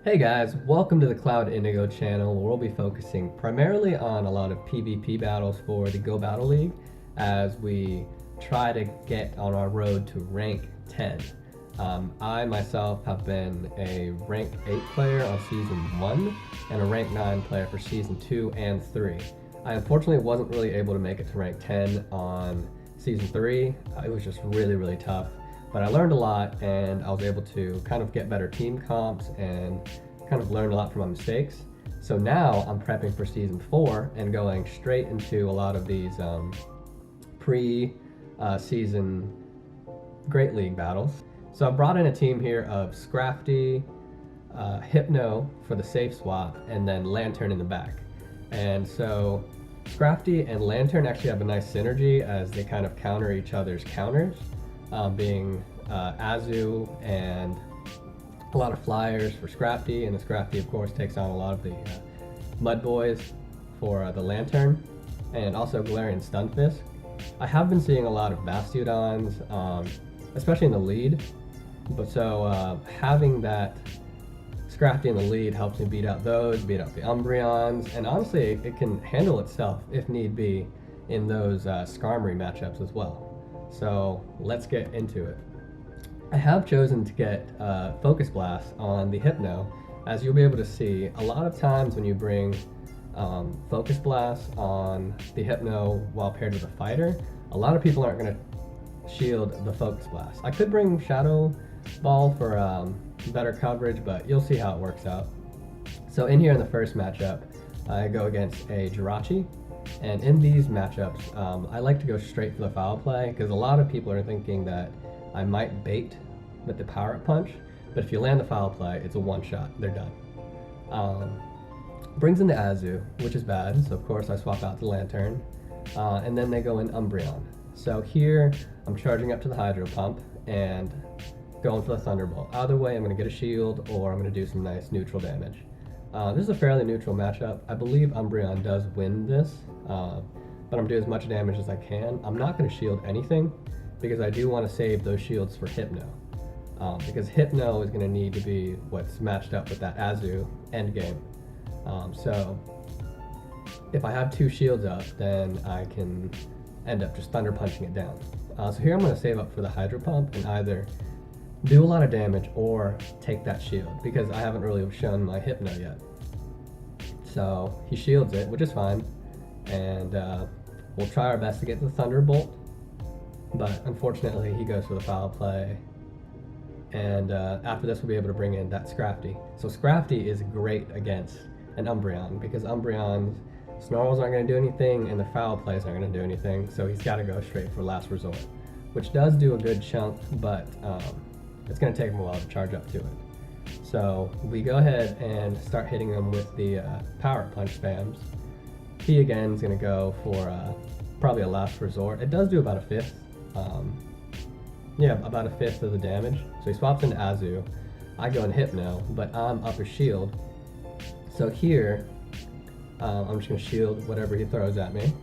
Hey guys, welcome to the Cloud Indigo channel where we'll be focusing primarily on a lot of PvP battles for the Go Battle League as we try to get on our road to rank 10. I myself have been a rank 8 player on season 1 and a rank 9 player for season 2 and 3. I unfortunately wasn't really able to make it to rank 10 on season 3. It was just really tough. But I learned a lot and I was able to kind of get better team comps and kind of learn a lot from my mistakes. So now I'm prepping for season 4 and going straight into a lot of these pre-season Great League battles. So I brought in a team here of Scrafty, Hypno for the safe swap, and then Lantern in the back. And so Scrafty and Lantern actually have a nice synergy as they kind of counter each other's counters. Being Azu and a lot of flyers for Scrafty, and the Scrafty of course takes on a lot of the Mud Boys for the Lantern, and also Galarian Stunfisk. I have been seeing a lot of Bastiodons, especially in the lead, but so having that Scrafty in the lead helps me beat out those, beat out the Umbreons, and honestly it can handle itself if need be in those Skarmory matchups as well. So let's get into it. I have chosen to get Focus Blast on the Hypno. As you'll be able to see, a lot of times when you bring Focus Blast on the Hypno while paired with a fighter, a lot of people aren't going to shield the Focus Blast. I could bring Shadow Ball for better coverage, but you'll see how it works out. So in here in the first matchup, I go against a Jirachi. And in these matchups, I like to go straight for the foul play because a lot of people are thinking that I might bait with the power up punch, but if you land the foul play, it's a one shot, they're done. Brings in the Azu, which is bad, so of course I swap out the Lantern, and then they go in Umbreon. So here, I'm charging up to the Hydro Pump and going for the Thunderbolt. Either way, I'm going to get a shield or I'm going to do some nice neutral damage. This is a fairly neutral matchup. I believe Umbreon does win this, but I'm doing as much damage as I can. I'm not going to shield anything because I do want to save those shields for Hypno. Because Hypno is going to need to be what's matched up with that Azu endgame. So if I have 2 shields up, then I can end up just Thunder Punching it down. So here I'm going to save up for the Hydro Pump and either do a lot of damage or take that shield because I haven't really shown my Hypno yet. So he shields it, which is fine, and we'll try our best to get the Thunderbolt, but unfortunately he goes for the foul play, and after this we'll be able to bring in that Scrafty. So Scrafty is great against an Umbreon because Umbreon's Snarls aren't going to do anything and the foul plays aren't going to do anything, so he's got to go straight for last resort, which does do a good chunk, but it's going to take him a while to charge up to it. So we go ahead and start hitting him with the power punch spams. He again is going to go for probably a last resort. It does do about a fifth. About a fifth of the damage. So he swaps into Azu. I go in Hypno, but I'm up a shield. So here, I'm just going to shield whatever he throws at me.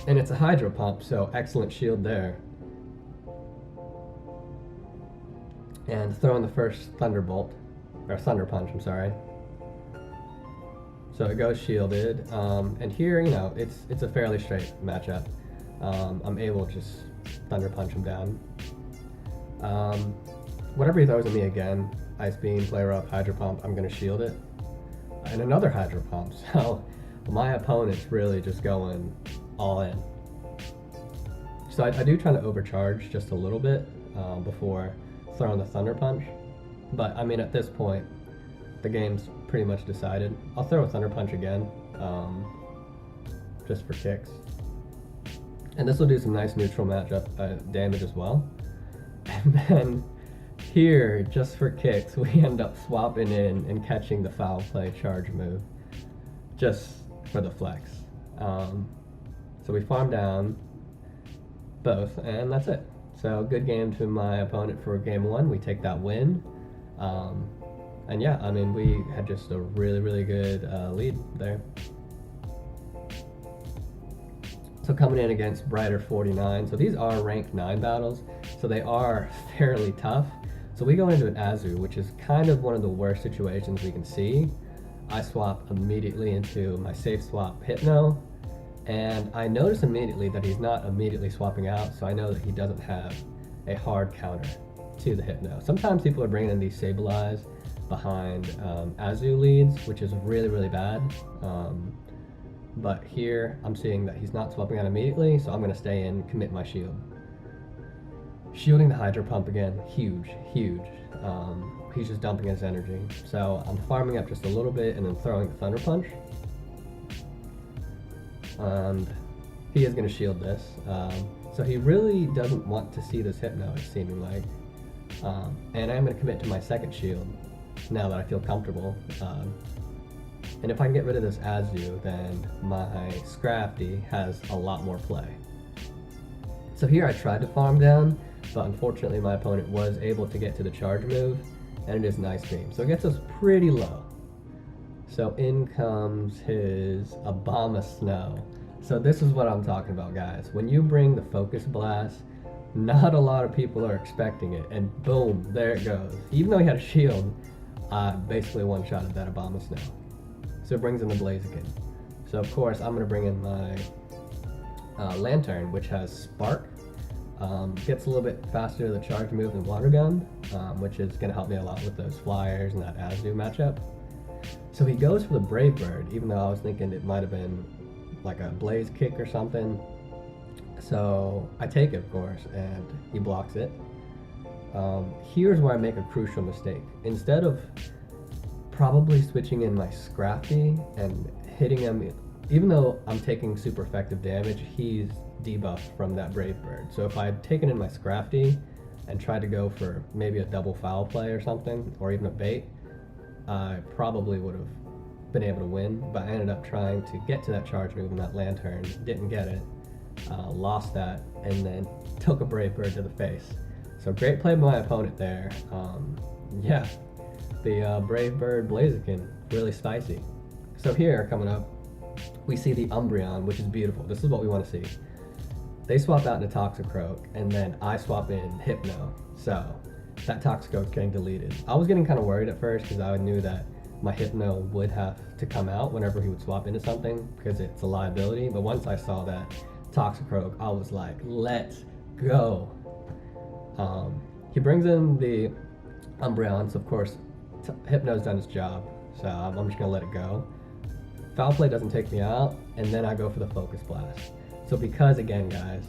And it's a Hydro Pump, so excellent shield there. And throw in the first Thunderbolt, or Thunder Punch, I'm sorry. So it goes shielded, and here, you know, it's a fairly straight matchup. I'm able to just Thunder Punch him down. Whatever he throws at me again, Ice Beam, Flare Up, Hydro Pump, I'm going to shield it. And another Hydro Pump, so my opponent's really just going all in. So I do try to overcharge just a little bit before throwing the Thunder Punch, but I mean at this point the game's pretty much decided. I'll throw a Thunder Punch again, just for kicks, and this will do some nice neutral matchup damage as well. And then here, just for kicks, we end up swapping in and catching the foul play charge move just for the flex. So we farm down both and that's it. So good game to my opponent for game 1. We take that win. And yeah, I mean, we had just a really good lead there. So coming in against Brighter 49. So these are ranked 9 battles. So they are fairly tough. So we go into an Azu, which is kind of one of the worst situations we can see. I swap immediately into my safe swap Hypno, and I notice immediately that he's not immediately swapping out, so I know that he doesn't have a hard counter to the Hypno. Sometimes people are bringing in these Sableye behind Azu leads, which is really, really bad. But here I'm seeing that he's not swapping out immediately, so I'm going to stay in, commit my shield. Shielding the Hydro Pump again, huge, huge. He's just dumping his energy. So I'm farming up just a little bit and then throwing the Thunder Punch. And he is going to shield this. So he really doesn't want to see this Hypno, it's seeming like. And I'm going to commit to my second shield now that I feel comfortable. And if I can get rid of this Azu, then my Scrafty has a lot more play. So here I tried to farm down, but unfortunately my opponent was able to get to the charge move, and it is Nice Beam. So it gets us pretty low. So in comes his Abomasnow. So this is what I'm talking about, guys. When you bring the Focus Blast, not a lot of people are expecting it, and boom, there it goes. Even though he had a shield, I basically one-shotted that Abomasnow. So it brings in the Blaziken. So of course I'm gonna bring in my Lantern, which has Spark. Gets a little bit faster to the charge move than Water Gun, which is gonna help me a lot with those flyers and that Azu matchup. So he goes for the Brave Bird, even though I was thinking it might have been like a Blaze Kick or something. So I take it, of course, and he blocks it. Here's where I make a crucial mistake. Instead of probably switching in my Scrafty and hitting him, even though I'm taking super effective damage, he's debuffed from that Brave Bird. So if I had taken in my Scrafty and tried to go for maybe a double foul play or something, or even a bait, I probably would have been able to win, but I ended up trying to get to that charge move in that Lantern, didn't get it, lost that, and then took a Brave Bird to the face. So great play by my opponent there. Yeah, the Brave Bird Blaziken, really spicy. So here, coming up, we see the Umbreon, which is beautiful. This is what we want to see. They swap out into Toxicroak, and then I swap in Hypno. So that Toxicroak's getting deleted. I was getting kind of worried at first because I knew that my Hypno would have to come out whenever he would swap into something because it's a liability. But once I saw that Toxicroak, I was like, let's go. He brings in the Umbreon, so of course Hypno's done his job, so I'm just gonna let it go. Foul Play doesn't take me out, and then I go for the Focus Blast. So because, again guys,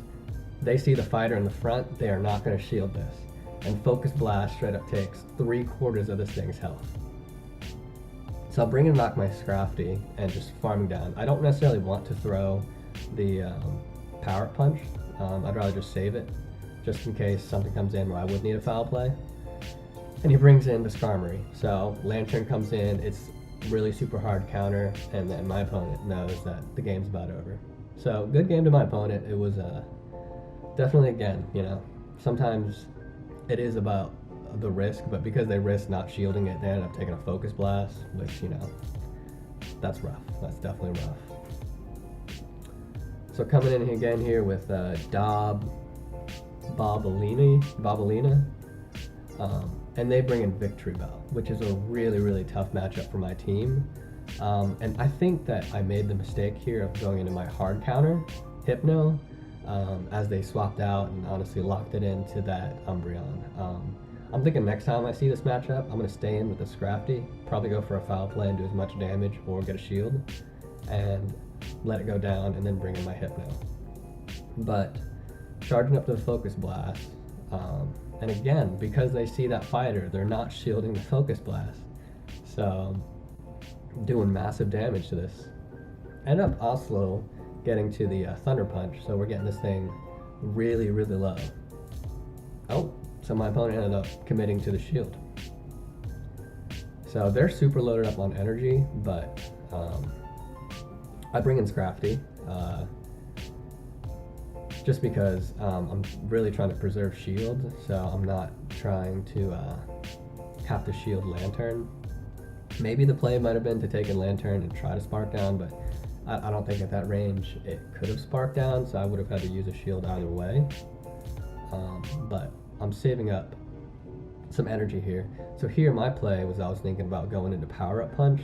they see the fighter in the front, they are not gonna shield this. And Focus Blast straight up takes 3/4 of this thing's health. So I'll bring in back my Scrafty and just farming down. I don't necessarily want to throw the Power Punch. I'd rather just save it, just in case something comes in where I would need a foul play. And he brings in the Skarmory. So Lantern comes in, it's really super hard counter, and then my opponent knows that the game's about over. So good game to my opponent. It was definitely, again, you know, sometimes it is about the risk, but because they risk not shielding it, they end up taking a Focus Blast, which, you know, that's rough. That's definitely rough. So coming in again here with Bobolina, and they bring in Victory Bell, which is a really, really tough matchup for my team. And I think that I made the mistake here of going into my hard counter, Hypno, as they swapped out and honestly locked it into that Umbreon. I'm thinking next time I see this matchup, I'm going to stay in with the Scrafty, probably go for a foul play and do as much damage or get a shield, and let it go down and then bring in my Hypno. But charging up to the Focus Blast, and again, because they see that fighter, they're not shielding the Focus Blast. So doing massive damage to this. End up also getting to the Thunder Punch, so we're getting this thing really, really low. Oh, so my opponent ended up committing to the shield. So they're super loaded up on energy, but I bring in Scrafty, just because I'm really trying to preserve shield, so I'm not trying to have to shield Lantern. Maybe the play might have been to take in Lantern and try to spark down, but I don't think at that range it could have sparked down, so I would have had to use a shield either way. But I'm saving up some energy here. So here my play was I was thinking about going into power up punch.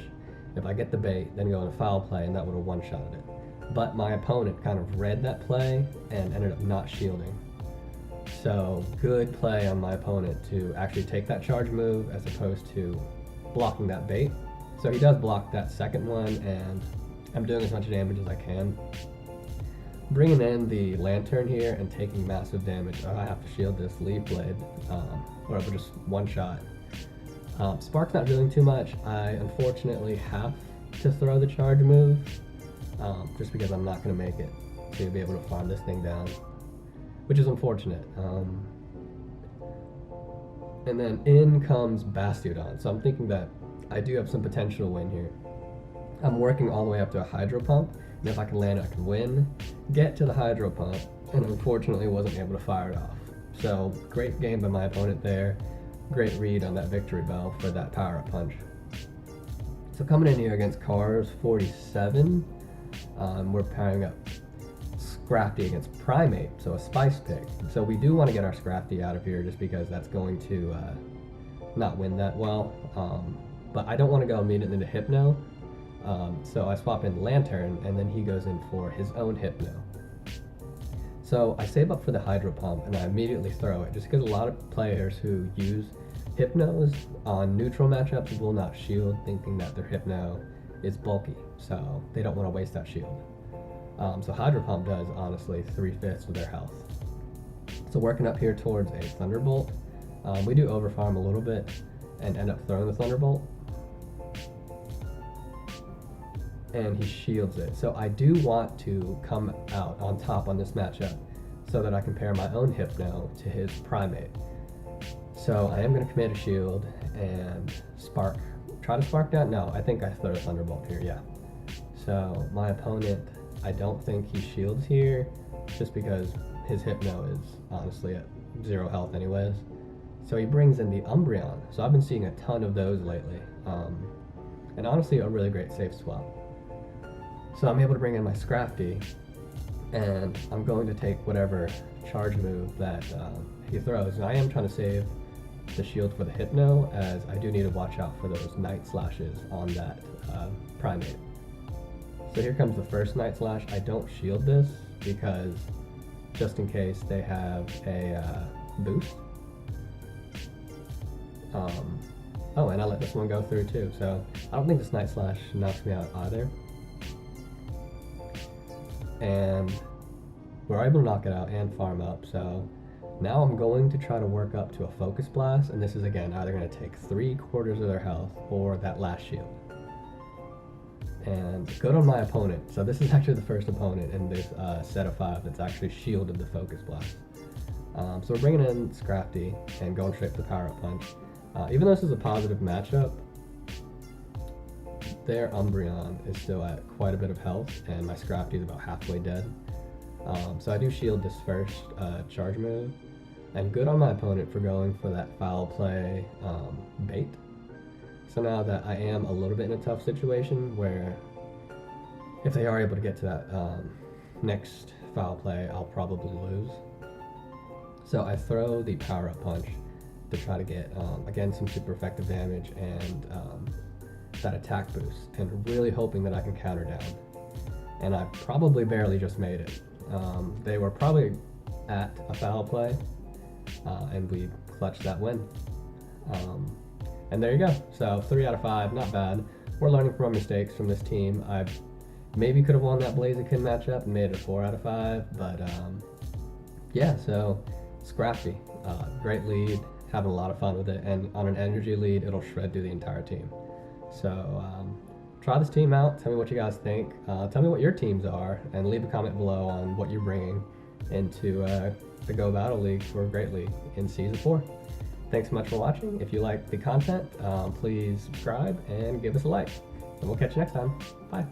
If I get the bait, then go into foul play, and that would have one-shotted it. But my opponent kind of read that play and ended up not shielding. So good play on my opponent to actually take that charge move as opposed to blocking that bait. So he does block that second one, and I'm doing as much damage as I can. Bringing in the lantern here and taking massive damage. Oh, I have to shield this leaf blade, or it would just one shot. Spark's not doing too much. I unfortunately have to throw the charge move, just because I'm not going to make it to be able to farm this thing down, which is unfortunate. And then in comes Bastiodon. So I'm thinking that I do have some potential win here. I'm working all the way up to a Hydro Pump, and if I can land it, I can win. Get to the Hydro Pump, and unfortunately wasn't able to fire it off. So great game by my opponent there. Great read on that Victory Bell for that Power Up Punch. So coming in here against Cars 47, we're pairing up Scrafty against Primate, so a Spice pick. So we do want to get our Scrafty out of here just because that's going to not win that well. But I don't want to go immediately into Hypno. So I swap in Lantern, and then he goes in for his own Hypno. So I save up for the Hydro Pump, and I immediately throw it, just because a lot of players who use Hypnos on neutral matchups will not shield, thinking that their Hypno is bulky, so they don't want to waste that shield. So Hydro Pump does, honestly, 3/5 of their health. So working up here towards a Thunderbolt, we do overfarm a little bit and end up throwing the Thunderbolt. And he shields it. So I do want to come out on top on this matchup so that I can pair my own Hypno to his Primate. So I am going to commit a shield and spark. Try to spark down? No, I think I throw a Thunderbolt here, yeah. So my opponent, I don't think he shields here just because his Hypno is honestly at 0 health anyways. So he brings in the Umbreon. So I've been seeing a ton of those lately. And honestly, a really great safe swap. So I'm able to bring in my Scrafty, and I'm going to take whatever charge move that he throws. And I am trying to save the shield for the Hypno, as I do need to watch out for those Night Slashes on that Primate. So here comes the first Night Slash. I don't shield this because just in case they have a boost. Oh, and I let this one go through too, so I don't think this Night Slash knocks me out either. And we're able to knock it out and farm up, so now I'm going to try to work up to a Focus Blast, and this is again either going to take 3/4 of their health or that last shield. And good on my opponent. So this is actually the first opponent in this set of 5 that's actually shielded the Focus Blast. So we're bringing in Scrafty and going straight to Power Up Punch. Even though this is a positive matchup, their Umbreon is still at quite a bit of health, and my Scrafty is about halfway dead. So I do shield this first charge move, and good on my opponent for going for that foul play bait. So now that I am a little bit in a tough situation where if they are able to get to that next foul play, I'll probably lose. So I throw the Power Up Punch to try to get, again, some super effective damage and that attack boost, and really hoping that I can counter down. And I probably barely just made it. They were probably at a foul play, and we clutched that win. And there you go. So 3 out of 5, not bad. We're learning from our mistakes from this team. I maybe could have won that Blaziken matchup and made it a 4 out of 5, but yeah, so Scrafty, great lead, having a lot of fun with it, and on an energy lead, it'll shred through the entire team. So try this team out, tell me what you guys think, tell me what your teams are, and leave a comment below on what you're bringing into the Go Battle League for Great League in Season 4. Thanks so much for watching. If you like the content, please subscribe and give us a like. And we'll catch you next time. Bye.